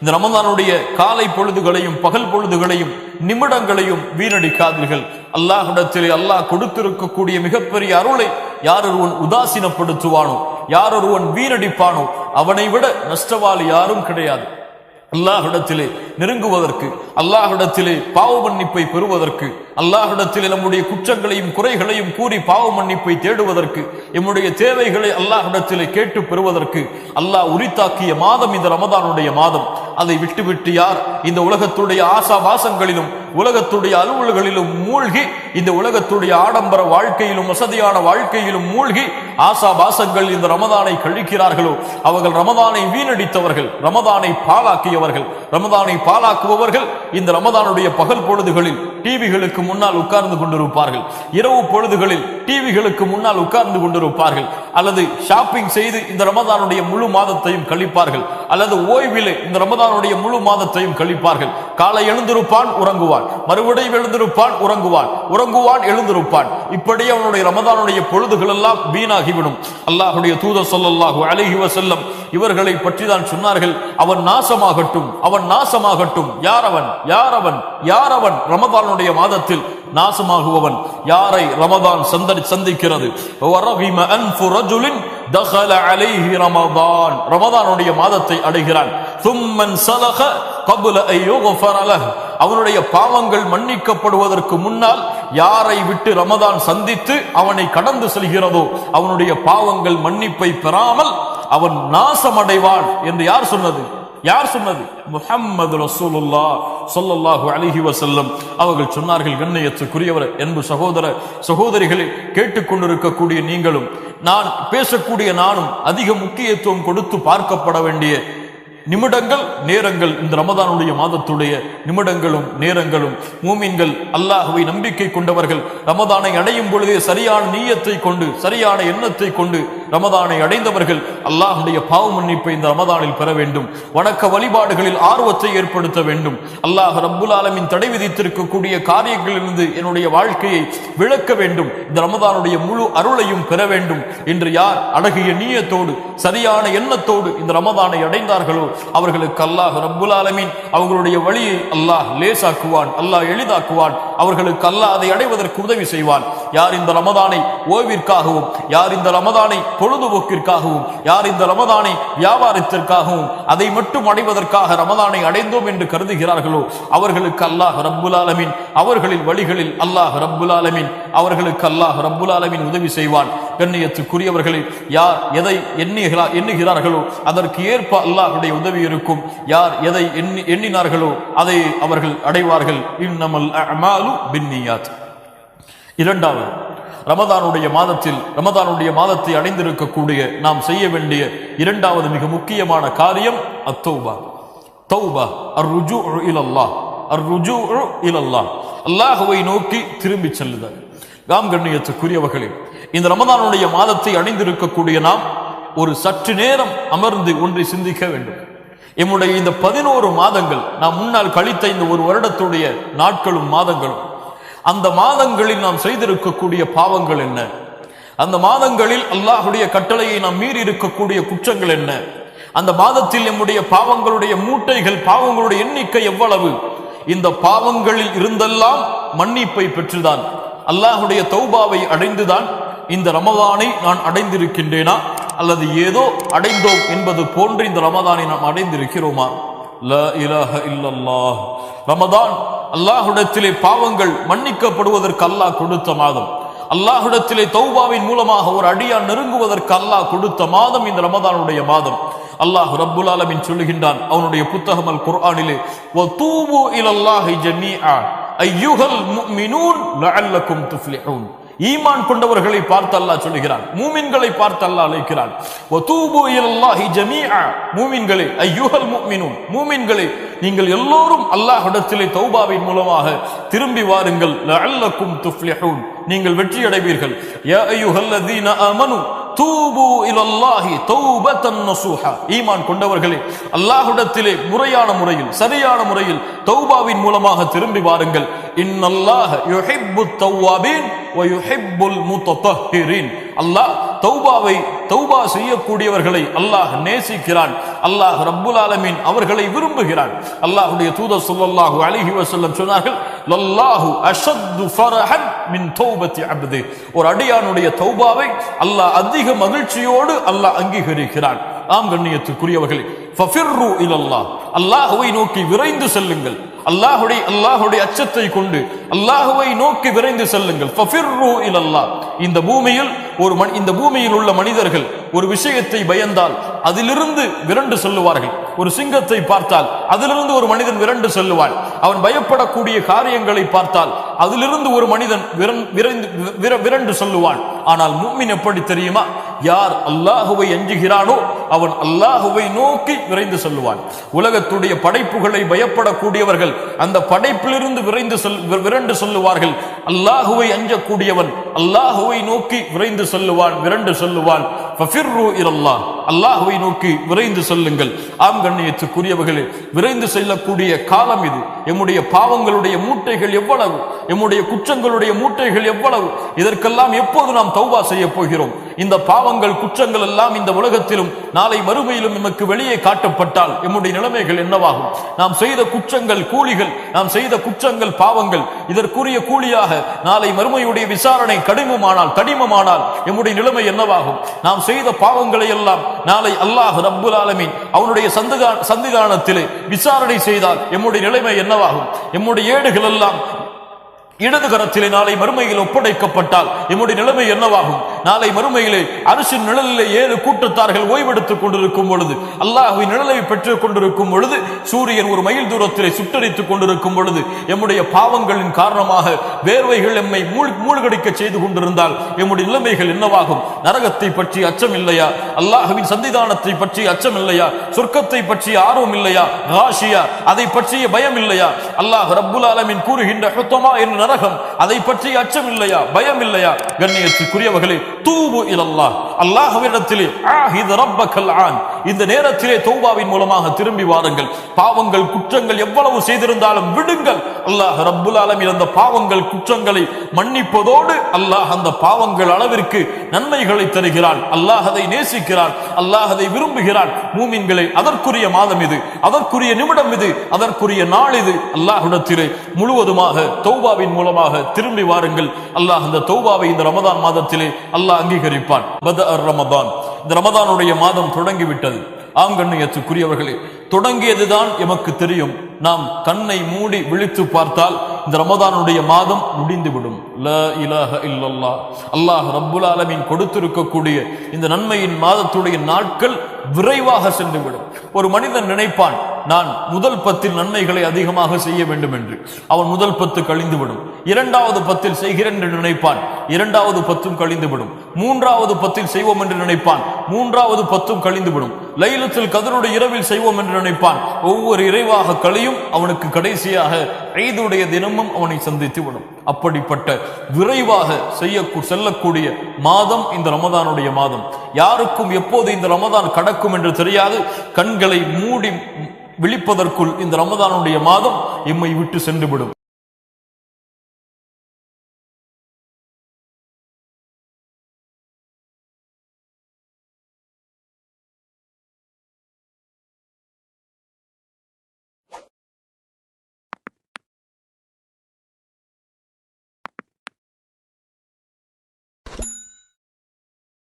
இந்த ரமதானுடைய காலை பொழுதுகளையும் பகல் பொழுதுகளையும் நிமிடங்களையும் வீணடிக்காதீர்கள். அல்லாஹ்விடத்திலே அல்லாஹ் கொடுத்திருக்கக்கூடிய மிகப்பெரிய அருளை யார் ஒருவன் உதாசீனப்படுத்துவானோ, யார் ஒருவன் வீணடிப்பானோ, அவனை விட நஷ்டவாளி யாரும் கிடையாது. அல்லாஹ்விடத்திலே நெருங்குவதற்கு, அல்லாஹ்விடத்திலே பாவ மன்னிப்பை பெறுவதற்கு, அல்லாஹ்விடத்திலே நம்முடைய குற்றங்களையும் குறைகளையும் கூறி பாவ மன்னிப்பை தேடுவதற்கு, நம்முடைய தேவைகளை அல்லாஹ்விடத்திலே கேட்டு பெறுவதற்கு அல்லாஹ் உரித்தாக்கிய மாதம் இந்த ரமதானுடைய மாதம். அதை விட்டுவிட்டு யார் இந்த உலகத்துடைய ஆசாபாசங்களிலும் உலகத்துடைய அலுவல்களிலும் மூழ்கி, இந்த உலகத்துடைய ஆடம்பர வாழ்க்கையிலும் வசதியான வாழ்க்கையிலும் மூழ்கி ஆசாபாசங்கள் இந்த ரமதானை கழிக்கிறார்களோ அவர்கள் ரமதானை வீணடித்தவர்கள், ரமதானை பாழாக்கியவர்கள். ரமதானை பாழாக்குபவர்கள் இந்த ரமதானுடைய பகல் பொழுதுகளில் டிவிகளுக்கு முன்னால் உட்கார்ந்து கொண்டிருப்பார்கள், இரவு பொழுதுகளில் டிவிகளுக்கு முன்னால் உட்கார்ந்து கொண்டிருப்பார்கள், அல்லது ஷாப்பிங் செய்து இந்த ரமதானுடைய முழு மாதத்தையும் கழிப்பார்கள், அல்லது ஓய்விலே இந்த ரமதானுடைய முழு மாதத்தையும் கழிப்பார்கள். காலை எழுந்திருப்பான், உறங்குவான், மறுபடியும் எழுந்திருப்பான், உறங்குவான், எழுந்திருப்பான். இப்படி அவனுடைய ரமதானுடைய பொழுதுகள் எல்லாம் வீணாகிவிடும். அல்லாஹ்வுடைய தூதர் ஸல்லல்லாஹு அலைஹி வஸல்லம் இவர்களை பற்றி தான் சொன்னார்கள், அவன் நாசமாகட்டும், அவன் நாசமாகட்டும். யார் அவன் ரமதானுடைய மாதத்தில் நாசமாகுபவன்? யாரை ரமதான் சந்திக்கிறது? ரமதானுடைய மாதத்தை அடைகிறான். அவனுடைய பாவங்கள் மன்னிக்கப்படுவதற்கு முன்னால் யாரை விட்டு ரமதான் சந்தித்து அவனை கடந்து செல்கிறதோ அவனுடைய பாவங்கள் மன்னிப்பை பெறாமல் அவன் நாசமடைவான் என்று யார் சொன்னது? முஹம்மது ரசூலுல்லாஹ் ஸல்லல்லாஹு அலைஹி வஸல்லம் அவர்கள் சொன்னார்கள். கண்ணியத்துக்குரியவர், என்பு சகோதர சகோதரிகளை கேட்டுக்கொண்டிருக்கக்கூடிய நீங்களும் நான் பேசக்கூடிய நானும் அதிக முக்கியத்துவம் கொடுத்து பார்க்கப்பட வேண்டிய நிமிடங்கள், நேரங்கள் இந்த ரமதானுடைய மாதத்துடைய நிமிடங்களும் நேரங்களும். மூமின்கள், அல்லாஹ்வை நம்பிக்கை கொண்டவர்கள் ரமதானை அடையும் பொழுதே சரியான நீயத்தை கொண்டு, சரியான எண்ணத்தை கொண்டு ரமதானை அடைந்தவர்கள் அல்லாஹ்வுடைய பாவ மன்னிப்பை இந்த ரமதானில் பெற வேண்டும். வணக்க வழிபாடுகளில் ஆர்வத்தை ஏற்படுத்த வேண்டும். அல்லாஹ் ரப்புல் ஆலமீன் தடை விதித்திருக்கக்கூடிய காரியங்களிலிருந்து என்னுடைய வாழ்க்கையை விளக்க வேண்டும். இந்த ரமதானுடைய முழு அருளையும் பெற வேண்டும் என்று யார் அழகிய நீயத்தோடு சரியான எண்ணத்தோடு இந்த ரமதானை அடைந்தார்களோ அவர்களுக்கு அல்லாஹ் ரப்புல் ஆலமீன் அவர்களுடைய வழியை அல்லாஹ் லேசாக்குவான், அல்லாஹ் எளிதாக்குவான். அவர்களுக்கு அல்லாஹ் அதை அடைவதற்கு உதவி செய்வான். யார் இந்த ரமதானை ஓய்விற்காகவும், யார் இந்த ரமதானை பொழுதுபோக்கிற்காகவும், யார் இந்த ரமதானை வியாபாரத்திற்காகவும் அதை மட்டும் அடைவதற்காக ரமதானை அடைந்தோம் என்று கருதுகிறார்களோ அவர்களுக்கு அல்லாஹ் ரப்புல் ஆலமீன் அவர்களின் வழிகளில் அல்லாஹ் ரப்புல் ஆலமீன் அவர்களுக்கு அல்லாஹ் ரப்புல் ஆலமீன் உதவி செய்வான். கண்ணியத்துக்குரியவர்களே, யார் எதை எண்ணுகிறார்களோ அதற்கு ஏற்ப அல்லாஹ்வுடைய உதவி இருக்கும். யார் எதை எண்ணினார்களோ அதை அவர்கள் அடைவார்கள். இன்னமல் அஅமாலு பின்னியாத். இரண்டாவது, ரமதானுடைய மாதத்தை அடைந்திருக்கக்கூடிய நாம் செய்ய வேண்டிய இரண்டாவது மிக முக்கியமான காரியம் அத்தௌபா. தௌபா, அர்ருஜூஉ இலல்லாஹ், அர்ருஜூஉ இலல்லாஹ், அல்லாஹ்வை நோக்கி திரும்பி செல்லுதல். கண்ணியத்துக்குரியவர்களே, இந்த ரமதானுடைய மாதத்தை அடைந்திருக்கக்கூடிய நாம் ஒரு சற்று நேரம் அமர்ந்து ஒன்றை சிந்திக்க வேண்டும். எம்முடைய இந்த 11 மாதங்கள் நாம் முன்னால் கழித்த இந்த ஒரு வருடத்துடைய நாட்களும் மாதங்களும், அந்த மாதங்களில் நாம் செய்திருக்கக்கூடிய பாவங்கள் என்ன? அந்த மாதங்களில் அல்லாஹ்வுடைய கட்டளையை நாம் மீறி இருக்கக்கூடிய குற்றங்கள் என்ன? அந்த மாதத்தில் நம்முடைய பாவங்களுடைய மூட்டைகள், பாவங்களுடைய எண்ணிக்கை எவ்வளவு? இந்த பாவங்களில் இருந்தெல்லாம் மன்னிப்பை பெற்றுதான், அல்லாஹ்வுடைய தௌபாவை அடைந்துதான் இந்த ரமதானை நான் அடைந்திருக்கின்றேனா அல்லது ஏதோ அடைந்தோம் என்பது போன்று இந்த ரமதானை நாம் அடைந்திருக்கிறோமா? லா இலாஹ இல்லல்லாஹ். ரமதான் அல்லாஹ்விடத்திலே பாவங்கள் மன்னிக்கப்படுவதற்கு அல்லாஹ் கொடுத்த மாதம். அல்லாஹ்விடத்திலே தௌபாவின் மூலமாக ஒரு அடியான் நெருங்குவதற்கு அல்லாஹ் கொடுத்த மாதம் இந்த ரமதானுடைய மாதம். அல்லாஹ் ரப்புல் ஆலமீன் சொல்லுகின்றான் அவனுடைய புத்தகம் அல் குர்ஆனிலே, வதூபு இலல்லாஹி ஜமீஆ அய்யுஹல் முஃமினூன் லஅல்லக்கும் துஃப்லிஹூன். ஈமான் கொண்டவர்களை பார்த்து அல்லாஹ் சொல்லுகிறான், மூமின்களை பார்த்து அல்லாஹ் அழைக்கிறான். வதூபு இலல்லாஹி ஜமீஆ, மூமின்களே, அய்யுஹல் முஃமினூன், மூமின்களே, நீங்கள் எல்லோரும் அல்லாஹ்விடத்திலே தௌபாவின் மூலமாக திரும்பி வாருங்கள். லஅல்லக்கும் துஃப்லிஹூன், நீங்கள் வெற்றி அடைவீர்கள். யா அய்யுஹல்லதீன ஆமனு தூபு இலல்லாஹி தௌபத்தன் நஸூஹா, ஈமான் கொண்டவர்களே, அல்லாஹ்விடத்திலே முறையான முறையில், சரியான முறையில் தௌபாவின் மூலமாக திரும்பி வாருங்கள். இன்னல்லாஹ யுஹிப்புத் தவ்வாபீன் வ யுஹிப்புல் முத்தத்தஹிரீன். அல்லாஹ் தௌபா செய்யக்கூடியவர்களை அல்லாஹ் நேசிக்கிறான். அல்லாஹ் ரப்புல் ஆலமீன் அவர்களை விரும்புகிறான். அல்லாஹ்வுடைய தூதர் ஸல்லல்லாஹு அலைஹி வஸல்லம் சொன்னார்கள், லல்லாஹு அஷத்து ஃபரஹன் மின் தௌபத்தி அப்தி. ஒரு அடியானுடைய தௌபாவை அல்லாஹ் அதிக மகிழ்ச்சியோடு அல்லாஹ் அங்கீகரிக்கிறான். ஆம் கண்ணியத்துக்குரியவர்களே, ஃபஃபிர்ரு இலல்லாஹ், அல்லாஹ்வை நோக்கி விரைந்து செல்லுங்கள். அல்லாஹ்வுடைய அச்சத்தை கொண்டு அல்லாஹ்வை நோக்கி விரைந்து செல்லுங்கள். ஃபஃபிர்ரு இலல்லாஹ். இந்த பூமியில் உள்ள மனிதர்கள் ஒரு விஷயத்தை பயந்தால் அதிலிருந்து விரண்டு செல்லுவார்கள். ஒரு சிங்கத்தை பார்த்தால் அதிலிருந்து ஒரு மனிதன் விரண்டு செல்லுவான். அவன் பயப்படக்கூடிய காரியங்களை பார்த்தால் அதிலிருந்து ஒரு மனிதன் விரண்டு செல்லுவான். ஆனால் முஃமின் எப்படி தெரியுமா? யார் அல்லாஹுவை அஞ்சுகிறானோ அவன் அல்லாஹுவை நோக்கி விரைந்து செல்லுவான். உலகத்துடைய படைப்புகளை பயப்படக்கூடியவர்கள் அந்த படைப்பிலிருந்து விரண்டு செல்லுவார்கள். அல்லாஹுவை அஞ்சக்கூடியவன் அல்லாஹுவை நோக்கி விரைந்து செல்லுவான், விரண்டு செல்லுவான். ஃபஃபிர்ரு இலல்லாஹ், அல்லாஹுவை நோக்கி விரைந்து செல்லுங்கள். ஆம் கண்ணியத்துக்குரியவர்களே, விரைந்து செல்லக்கூடிய காலம் இது. எம்முடைய பாவங்களுடைய மூட்டைகள் எவ்வளவு, எம்முடைய குற்றங்களுடைய மூட்டைகள் எவ்வளவு, இதற்கெல்லாம் எப்போது நாம் தௌபா செய்ய போகிறோம்? இந்த பாவங்கள் குற்றங்கள் எல்லாம் இந்த உலகத்திலும் நாளை மறுமையிலும் நமக்கு வெளியே காட்டப்பட்டால் எம்முடைய நிலைமைகள் என்னவாகும்? நாம் செய்த குற்றங்கள் கூலிகள், நாம் செய்த குற்றங்கள் பாவங்கள், இதற்குரிய கூலியாக நாளை மறுமையுடைய விசாரணை கடினமானால் எம்முடைய நிலைமை என்னவாகும்? நாம் செய்த பாவங்களை எல்லாம் நாளை அல்லாஹ் ரப்புல் ஆலமீன் அவனுடைய சந்திதானத்திலே விசாரணை செய்தால் எம்முடைய நிலைமை என்னவாகும்? எம்முடைய ஏடுகள் எல்லாம் இடது கரத்திலே நாளை மறுமையில் ஒப்படைக்கப்பட்டால் எம்முடைய நிலைமை என்னவாகும்? நாளை மறுமையிலே அரிசின் நிழலிலே 7 கூட்டத்தார்கள் ஓய்வெடுத்துக் கொண்டிருக்கும் பொழுது, அல்லாஹ்வின் நிழலை பெற்றுக் கொண்டிருக்கும் பொழுது, சூரியன் ஒரு மைல் தூரத்திலே சுட்டரித்துக் கொண்டிருக்கும் பொழுது, எம்முடைய பாவங்களின் காரணமாக வேர்வைகள் எம்மை மூழ்கடிக்க செய்து கொண்டிருந்தால் எம்முடைய நிலைமைகள் என்னவாகும்? நரகத்தை பற்றி அச்சம் இல்லையா? அல்லாஹ்வின் சந்திதானத்தை பற்றி அச்சம் இல்லையா? சொர்க்கத்தை பற்றி ஆர்வம் இல்லையா? காஷியா, அதை பற்றிய பயம் இல்லையா? அல்லாஹ் ரப்புல் ஆலமீன் கூறுகின்ற ஹுத்தமா என்ற நரகம், அதை பற்றி அச்சம் இல்லையா? பயம் இல்லையா? கண்ணியத்துக்குரியவர்களே, தூபு இலல்லாஹ், அல்லாஹ்விடத்திலே ஆஹித் ரப்பக்கல் ஆன், இந்த நேரத்திலே தௌபாவின் மூலமாக திரும்பி வாருங்கள். பாவங்கள் குற்றங்கள் எவ்வளவு செய்திருந்தாலும் விடுங்கள். அல்லாஹ் ரப்புல் ஆலமீன் அந்த பாவங்கள் குற்றங்களை மன்னிப்பதோடு அல்லாஹ் அந்த பாவங்கள் அளவிற்கு நன்மைகளை தருகிறான். அல்லாஹ் அதை நேசிக்கிறான், அல்லாஹ் அதை விரும்புகிறான். மூமின்களே, அதற்குரிய மாதம் இது, அதற்குரிய நிமிடம் இது, அதற்குரிய நாள் இது. அல்லாஹ்விடத்திலே முழுவதுமாக தௌபாவின் மூலமாக திரும்பி வாருங்கள். அல்லாஹ் அந்த தௌபாவை இந்த ரமதான் மாதத்திலே அல்லாஹ் அங்கீகரிப்பான். ரமதான், இந்த ரமதானுடைய மாதம் தொடங்கிவிட்டது. ஆம் கண்ணியத்துக்குரியவர்களே, தொடங்கியதுதான் எமக்கு தெரியும். நாம் கண்ணை மூடி விழித்து பார்த்தால் இந்த ரமதானுடைய மாதம் முடிந்துவிடும். லா இலாஹ இல்லல்லாஹ், அல்லாஹ் ரப்புல் ஆலமீன் கொடுத்திருக்கக்கூடிய இந்த நன்மையின் மாதத்துடைய நாட்கள் விரைவாக சென்றுவிடும். ஒரு மனிதன் நினைப்பான், நான் முதல் 10 நன்மைகளை அதிகமாக செய்ய வேண்டும் என்று. அவன் முதல் 10 கழிந்துவிடும். 2வது 10 செய்கிறேன் என்று நினைப்பான், 2வது 10 கழிந்துவிடும். 3வது 10 செய்வோம் என்று நினைப்பான், 3வது 10 கழிந்துவிடும். லைலத்துல் கத்ருடைய இரவில் செய்வோம் என்று நினைப்பான். ஒவ்வொரு இறைவாக கழியும், அவனுக்கு கடைசியாக ஈதுடைய தினமும் அவனை சந்தித்து விடும். அப்படிப்பட்ட விரைவாக செல்லக்கூடிய மாதம் இந்த ரமதானுடைய மாதம். யாருக்கும் எப்போது இந்த ரமதான் கடக்கும் என்று தெரியாது. கண்களை மூடி விழிப்பதற்குள் இந்த ரமதானுடைய மாதம் எம்மை விட்டு சென்றுவிடும்.